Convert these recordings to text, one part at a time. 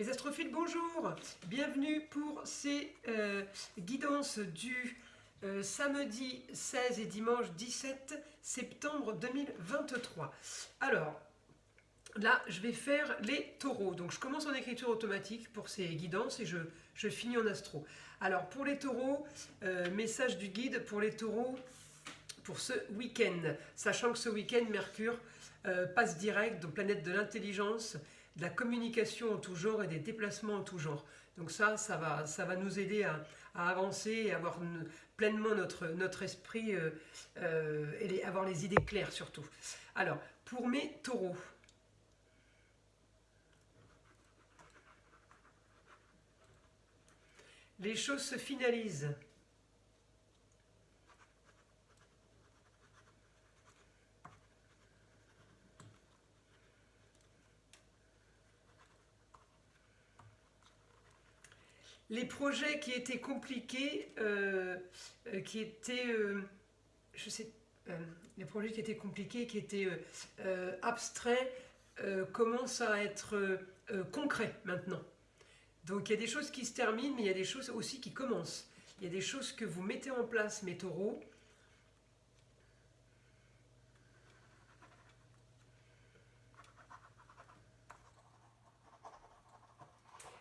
Mes astrophiles, bonjour! Bienvenue pour ces guidances du samedi 16 et dimanche 17 septembre 2023. Alors, là, je vais faire les taureaux. Donc, je commence en écriture automatique pour ces guidances et je finis en astro. Alors, pour les taureaux, message du guide pour les taureaux pour ce week-end. Sachant que ce week-end, Mercure passe direct, donc planète de l'intelligence, de la communication en tout genre et des déplacements en tout genre. Donc ça va nous aider à avancer et avoir pleinement notre esprit et avoir les idées claires surtout. Alors, pour mes taureaux, les choses se finalisent. Les projets qui étaient compliqués, les projets qui étaient compliqués, qui étaient abstraits, commencent à être concrets maintenant. Donc il y a des choses qui se terminent, mais il y a des choses aussi qui commencent. Il y a des choses que vous mettez en place, mes taureaux.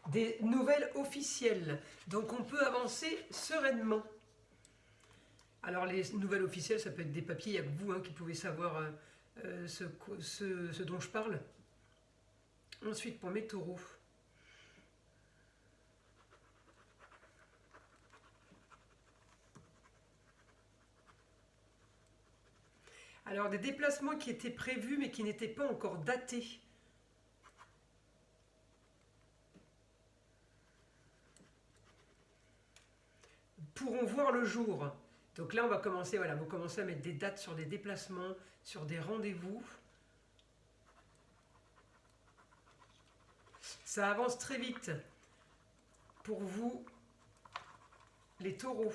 Des nouvelles officielles. Donc on peut avancer sereinement. Alors les nouvelles officielles, ça peut être des papiers, il n'y a que vous qui pouvez savoir ce dont je parle. Ensuite, pour mes taureaux. Alors des déplacements qui étaient prévus mais qui n'étaient pas encore datés. Pourront voir le jour. Donc là, on va commencer, voilà, vous commencez à mettre des dates sur des déplacements, sur des rendez-vous. Ça avance très vite pour vous, les taureaux.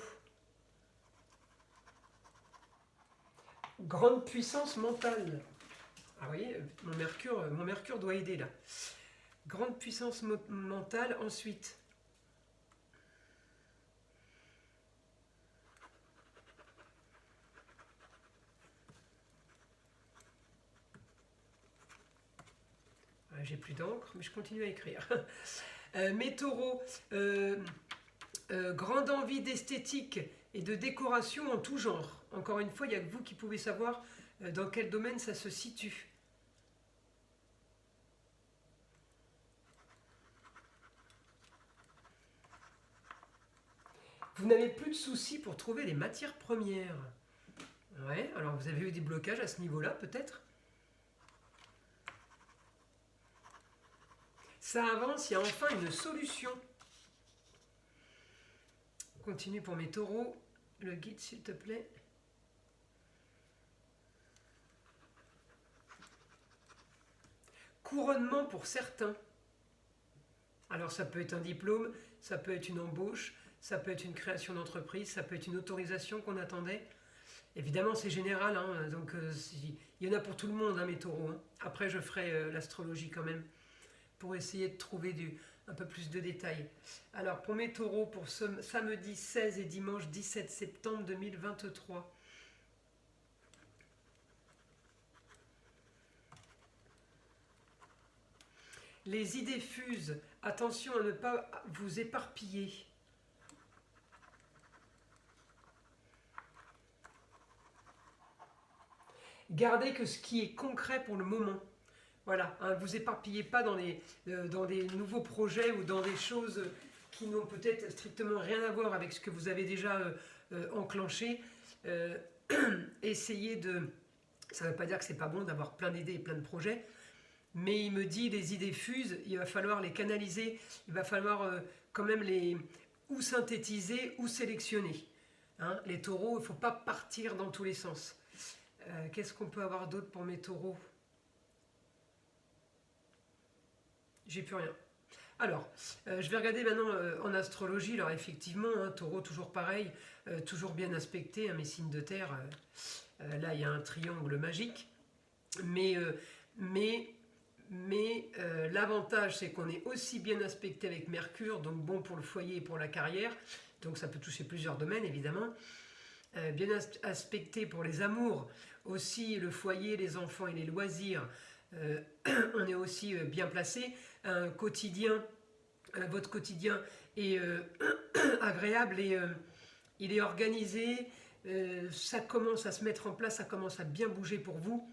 Grande puissance mentale. Ah oui, mon mercure doit aider là. Grande puissance mentale. Ensuite, j'ai plus d'encre, mais je continue à écrire. Mes taureaux, grande envie d'esthétique et de décoration en tout genre. Encore une fois, il n'y a que vous qui pouvez savoir dans quel domaine ça se situe. Vous n'avez plus de soucis pour trouver les matières premières. Ouais, alors vous avez eu des blocages à ce niveau-là, peut-être. Ça avance, il y a enfin une solution. On continue pour mes taureaux. Le guide, s'il te plaît. Couronnement pour certains. Alors ça peut être un diplôme, ça peut être une embauche, ça peut être une création d'entreprise, ça peut être une autorisation qu'on attendait. Évidemment, c'est général, donc il y en a pour tout le monde, mes taureaux. Après, je ferai l'astrologie quand même, pour essayer de trouver un peu plus de détails. Alors, pour mes taureaux, pour ce samedi 16 et dimanche 17 septembre 2023. Les idées fusent. Attention à ne pas vous éparpiller. Gardez que ce qui est concret pour le moment. Voilà, vous éparpillez pas dans des nouveaux projets ou dans des choses qui n'ont peut-être strictement rien à voir avec ce que vous avez déjà enclenché. Essayez de... Ça ne veut pas dire que c'est pas bon d'avoir plein d'idées et plein de projets, mais il me dit les idées fusent, il va falloir les canaliser, il va falloir quand même les ou synthétiser ou sélectionner. Les taureaux, il ne faut pas partir dans tous les sens. Qu'est-ce qu'on peut avoir d'autre pour mes taureaux? J'ai plus rien. Alors, je vais regarder maintenant en astrologie. Alors effectivement, taureau toujours pareil, toujours bien aspecté, mes signes de terre. Là, il y a un triangle magique. Mais mais l'avantage c'est qu'on est aussi bien aspecté avec Mercure, donc bon pour le foyer et pour la carrière, donc ça peut toucher plusieurs domaines évidemment. Bien aspecté pour les amours, aussi le foyer, les enfants et les loisirs, on est aussi bien placé. Un quotidien, votre quotidien est agréable et il est organisé, ça commence à se mettre en place, ça commence à bien bouger pour vous.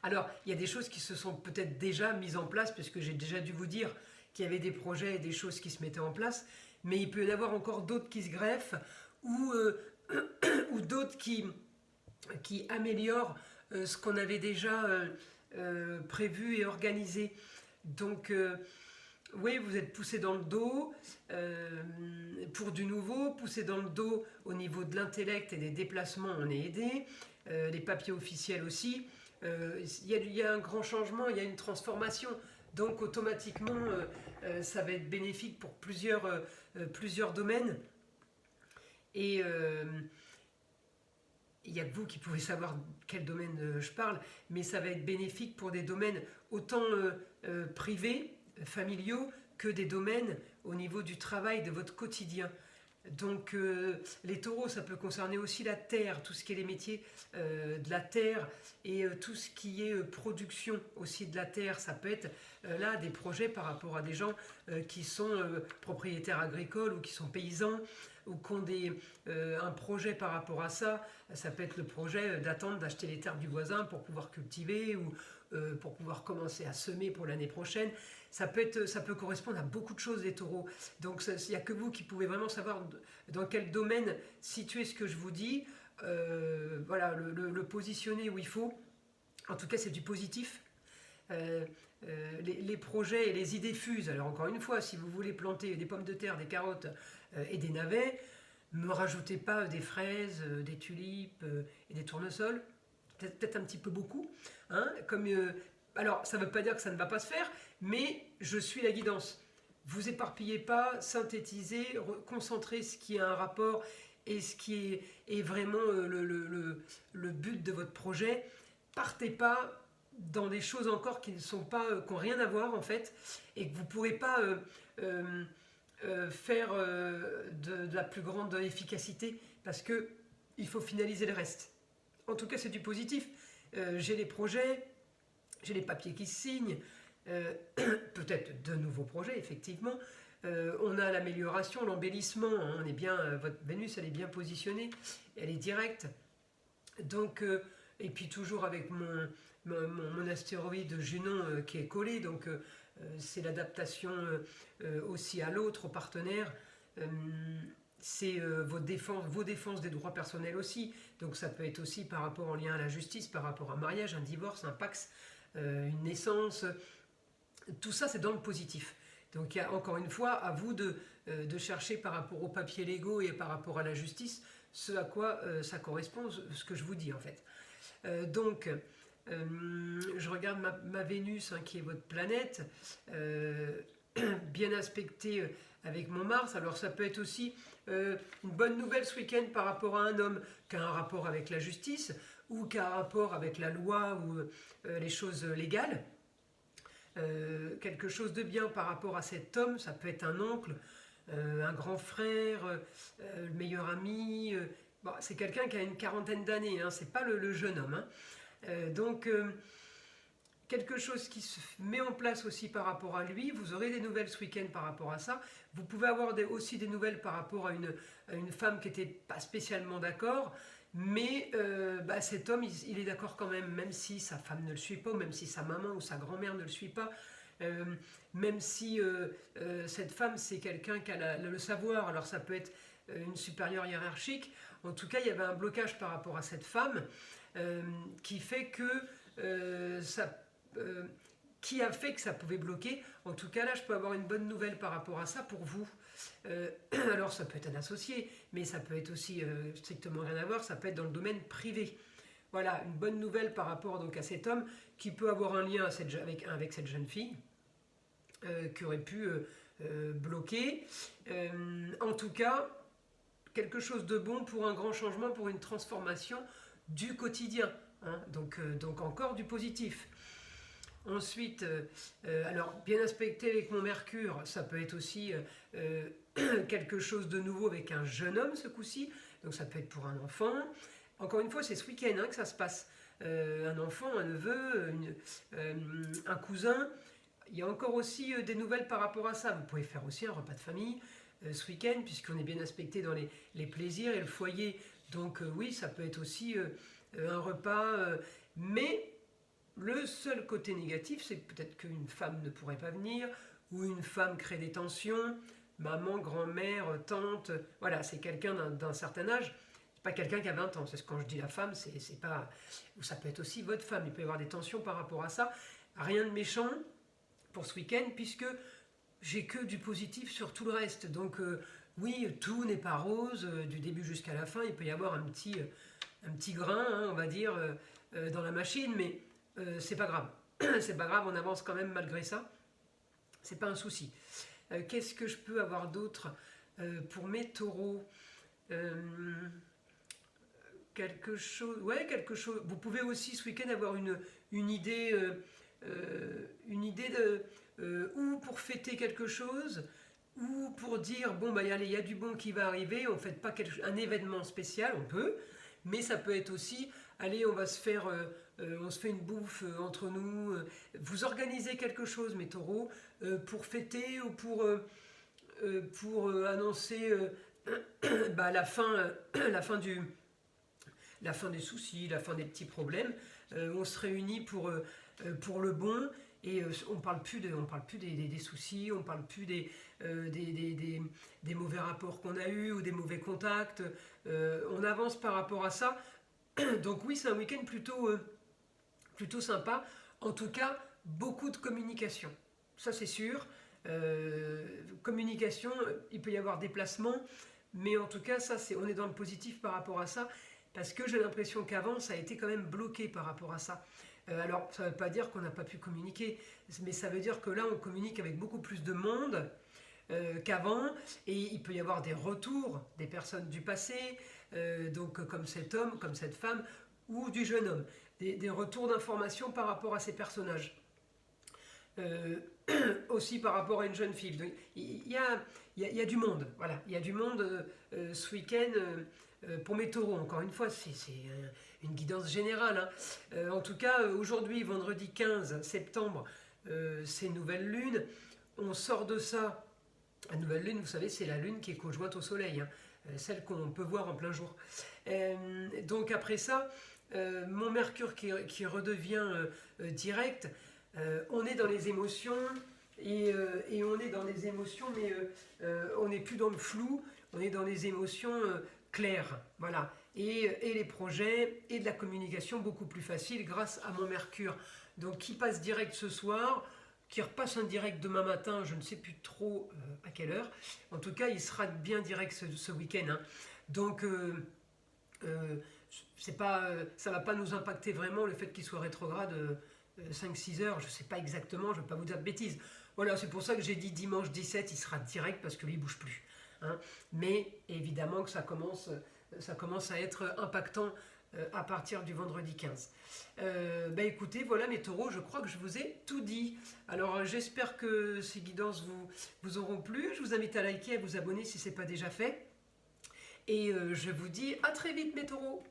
Alors, il y a des choses qui se sont peut-être déjà mises en place, puisque j'ai déjà dû vous dire qu'il y avait des projets et des choses qui se mettaient en place, mais il peut y en avoir encore d'autres qui se greffent, ou, ou d'autres qui améliorent ce qu'on avait déjà prévu et organisé. Donc, oui, vous êtes poussé dans le dos pour du nouveau, poussé dans le dos au niveau de l'intellect et des déplacements, on est aidé, les papiers officiels aussi. Il y a un grand changement, il y a une transformation, donc automatiquement ça va être bénéfique pour plusieurs domaines. Et il n'y a que vous qui pouvez savoir quel domaine je parle, mais ça va être bénéfique pour des domaines autant privés, familiaux, que des domaines au niveau du travail, de votre quotidien. Donc les taureaux, ça peut concerner aussi la terre, tout ce qui est les métiers de la terre et tout ce qui est production aussi de la terre. Ça peut être là des projets par rapport à des gens qui sont propriétaires agricoles ou qui sont paysans ou qui ont un projet par rapport à ça. Ça peut être le projet d'attendre d'acheter les terres du voisin pour pouvoir cultiver ou pour pouvoir commencer à semer pour l'année prochaine. Ça peut correspondre à beaucoup de choses, les taureaux. Donc il n'y a que vous qui pouvez vraiment savoir dans quel domaine situer ce que je vous dis. Voilà, le positionner où il faut. En tout cas, c'est du positif. Les projets et les idées fusent. Alors encore une fois, si vous voulez planter des pommes de terre, des carottes et des navets, ne me rajoutez pas des fraises, des tulipes et des tournesols. Peut-être un petit peu beaucoup. Hein, alors, ça ne veut pas dire que ça ne va pas se faire, mais je suis la guidance. Vous éparpillez pas, synthétisez, concentrez ce qui a un rapport et ce qui est vraiment le but de votre projet. Partez pas dans des choses encore qui ne sont pas, qui n'ont rien à voir en fait, et que vous ne pourrez pas faire de la plus grande efficacité parce que il faut finaliser le reste. En tout cas, c'est du positif. J'ai les projets, j'ai les papiers qui se signent, peut-être de nouveaux projets, effectivement. On a l'amélioration, l'embellissement. Hein, on est bien, votre Vénus, elle est bien positionnée, elle est directe. Donc, et puis toujours avec mon astéroïde Junon qui est collé, donc c'est l'adaptation aussi à l'autre, au partenaire. C'est vos défenses des droits personnels aussi. Donc ça peut être aussi par rapport en lien à la justice, par rapport à un mariage, un divorce, un pax, une naissance. Tout ça, c'est dans le positif. Donc, il y a encore une fois à vous de chercher par rapport aux papiers légaux et par rapport à la justice, ce à quoi ça correspond, ce que je vous dis en fait. Donc, je regarde ma Vénus, hein, qui est votre planète, bien aspectée avec mon Mars. Alors, ça peut être aussi une bonne nouvelle ce week-end par rapport à un homme qui a un rapport avec la justice ou qui a un rapport avec la loi ou les choses légales. Quelque chose de bien par rapport à cet homme, ça peut être un oncle, un grand frère, le meilleur ami. Bon, c'est quelqu'un qui a une quarantaine d'années, hein, c'est pas le jeune homme. Hein. Donc, quelque chose qui se met en place aussi par rapport à lui. Vous aurez des nouvelles ce week-end par rapport à ça. Vous pouvez avoir aussi des nouvelles par rapport à une femme qui n'était pas spécialement d'accord. Mais cet homme, il est d'accord quand même, même si sa femme ne le suit pas, ou même si sa maman ou sa grand-mère ne le suit pas, même si cette femme, c'est quelqu'un qui a le savoir, alors ça peut être une supérieure hiérarchique. En tout cas, il y avait un blocage par rapport à cette femme qui fait que qui a fait que ça pouvait bloquer. En tout cas, là, je peux avoir une bonne nouvelle par rapport à ça pour vous. Alors, ça peut être un associé, mais ça peut être aussi strictement rien à voir, ça peut être dans le domaine privé. Voilà, une bonne nouvelle par rapport donc, à cet homme qui peut avoir un lien avec cette jeune fille qui aurait pu bloquer. En tout cas, quelque chose de bon pour un grand changement, pour une transformation du quotidien. Hein, donc encore du positif. Ensuite, alors bien aspecté avec mon Mercure, ça peut être aussi quelque chose de nouveau avec un jeune homme ce coup-ci, donc ça peut être pour un enfant. Encore une fois, c'est ce week-end que ça se passe. Un enfant, un neveu, un cousin. Il y a encore aussi des nouvelles par rapport à ça. Vous pouvez faire aussi un repas de famille ce week-end, puisqu'on est bien aspecté dans les plaisirs et le foyer. Donc oui, ça peut être aussi un repas, mais le seul côté négatif, c'est peut-être qu'une femme ne pourrait pas venir, ou une femme crée des tensions, maman, grand-mère, tante, voilà, c'est quelqu'un d'un certain âge, c'est pas quelqu'un qui a 20 ans, c'est quand je dis la femme, c'est pas... Ça peut être aussi votre femme, il peut y avoir des tensions par rapport à ça, rien de méchant pour ce week-end, puisque j'ai que du positif sur tout le reste, donc oui, tout n'est pas rose, du début jusqu'à la fin, il peut y avoir un petit grain, hein, on va dire, dans la machine, mais c'est pas grave. C'est pas grave, on avance quand même malgré ça. C'est pas un souci. Qu'est-ce que je peux avoir d'autre pour mes taureaux? Quelque chose. Ouais, quelque chose. Vous pouvez aussi ce week-end avoir une idée, ou pour fêter quelque chose, ou pour dire bon bah allez, il y a du bon qui va arriver. On ne fait pas un événement spécial, on peut, mais ça peut être aussi allez, on se fait une bouffe entre nous. Vous organisez quelque chose, mes taureaux, pour fêter ou pour annoncer bah, la fin des soucis, la fin des petits problèmes. On se réunit pour le bon. Et on ne parle plus des soucis, on ne parle plus des mauvais rapports qu'on a eus ou des mauvais contacts. On avance par rapport à ça. Donc oui, c'est un week-end plutôt sympa. En tout cas, beaucoup de communication. Ça, c'est sûr. Communication, il peut y avoir déplacement. Mais en tout cas, on est dans le positif par rapport à ça. Parce que j'ai l'impression qu'avant, ça a été quand même bloqué par rapport à ça. Alors, ça ne veut pas dire qu'on n'a pas pu communiquer. Mais ça veut dire que là, on communique avec beaucoup plus de monde qu'avant. Et il peut y avoir des retours des personnes du passé. Donc comme cet homme, comme cette femme, ou du jeune homme. Des retours d'informations par rapport à ces personnages. Aussi par rapport à une jeune fille. Donc, il y a du monde. Voilà, il y a du monde ce week-end pour mes taureaux. Encore une fois, c'est une guidance générale. Hein. En tout cas, aujourd'hui, vendredi 15 septembre, c'est nouvelle lune. On sort de ça. La nouvelle lune, vous savez, c'est la lune qui est conjointe au soleil. Hein. Celle qu'on peut voir en plein jour. Donc après ça, mon Mercure qui redevient direct, on est dans les émotions et on est dans les émotions, mais on n'est plus dans le flou, on est dans les émotions claires, voilà. Et les projets et de la communication beaucoup plus facile grâce à mon Mercure. Donc qui passe direct ce soir, qui repasse un direct demain matin, je ne sais plus trop à quelle heure. En tout cas, il sera bien direct ce week-end. Hein. Donc, ça ne va pas nous impacter vraiment le fait qu'il soit rétrograde 5-6 heures. Je ne sais pas exactement, je ne vais pas vous dire de bêtises. Voilà, c'est pour ça que j'ai dit dimanche 17, il sera direct parce que lui, il ne bouge plus. Hein. Mais évidemment que ça commence à être impactant à partir du vendredi 15. Écoutez, voilà mes taureaux, je crois que je vous ai tout dit. Alors j'espère que ces guidances vous auront plu. Je vous invite à liker, à vous abonner si ce n'est pas déjà fait. Et je vous dis à très vite mes taureaux.